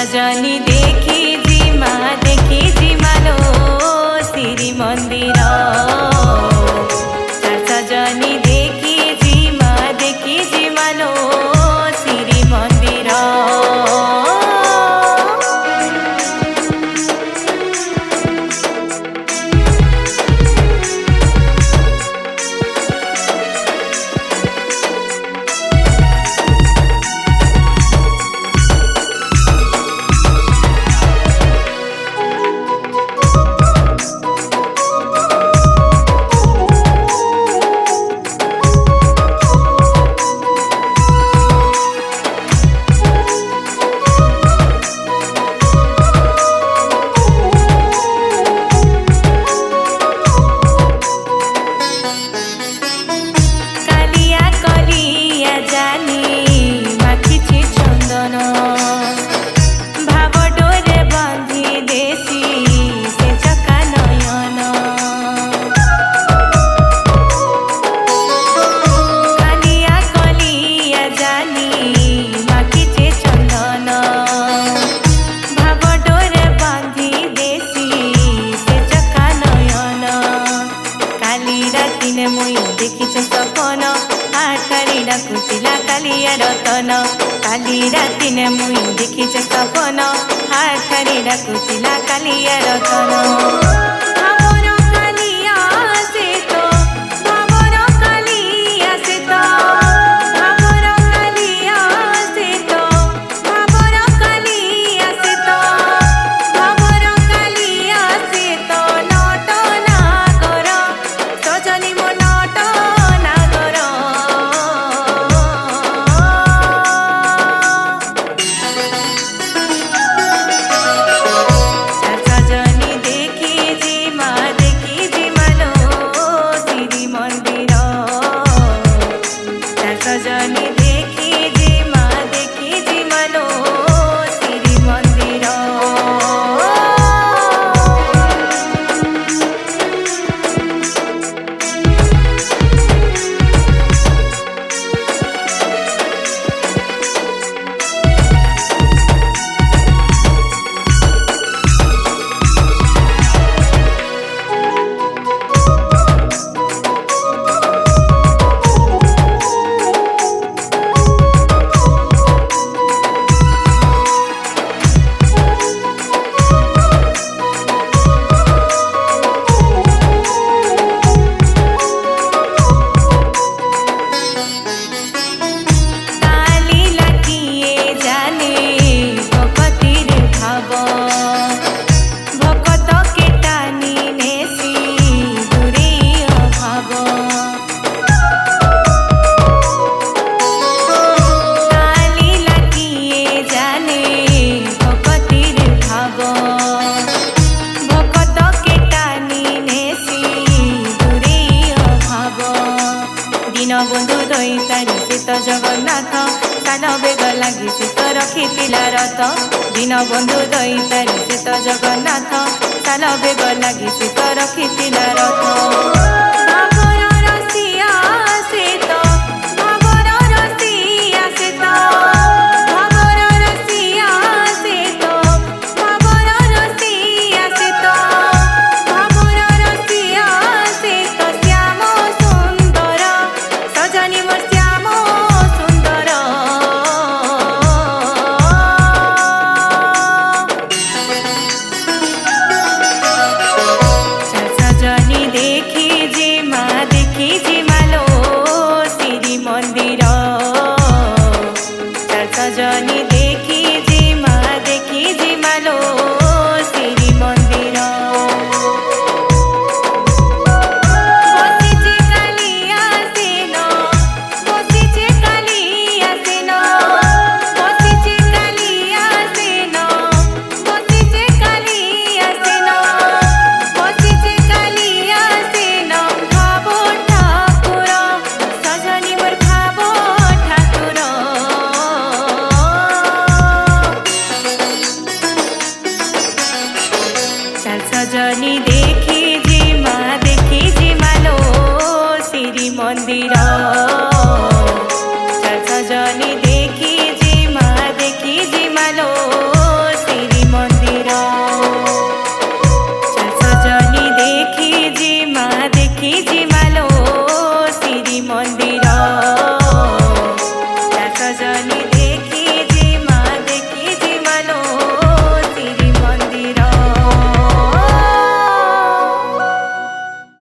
सजनी देखी जिमा देखी जिमालो श्री मंदिर सजनी देखी जिमा देखी जिमालो श्री मंदिर रतन काली रातिने मुई देखिछ सपन हाथरी डाकुथिला कालिया रतन बंधु दई तारी सीत जगन्नाथ कान बेग लगी सीत रखी रथ दीन बंधु दई तारी सीत जगन्नाथ कान साल बेग लगी सी तो रखिथिला रथ भावर रसिया से तो भावर रसिया से तो भावर रसिया से तो भावर रसिया से तो भावर रसिया से तो श्याम सुंदर सजनी मोर श्याम सुंदर सजनी देखी जे माँ देखी जे मालो श्री मंदिर सजनी देखी जे माँ देखी जे मालो श्री मंदिर बसिचे कालिया सेन बसिचे कालिया सेन बसिचे कालिया सेन बसिचे कालिया सेन बसिचे कालिया सेन भावो ठाकुर सजनी मोर भावो ठाकुर सजनी देखी जे माँ देखी जे मालो श्री मंदिर सजनी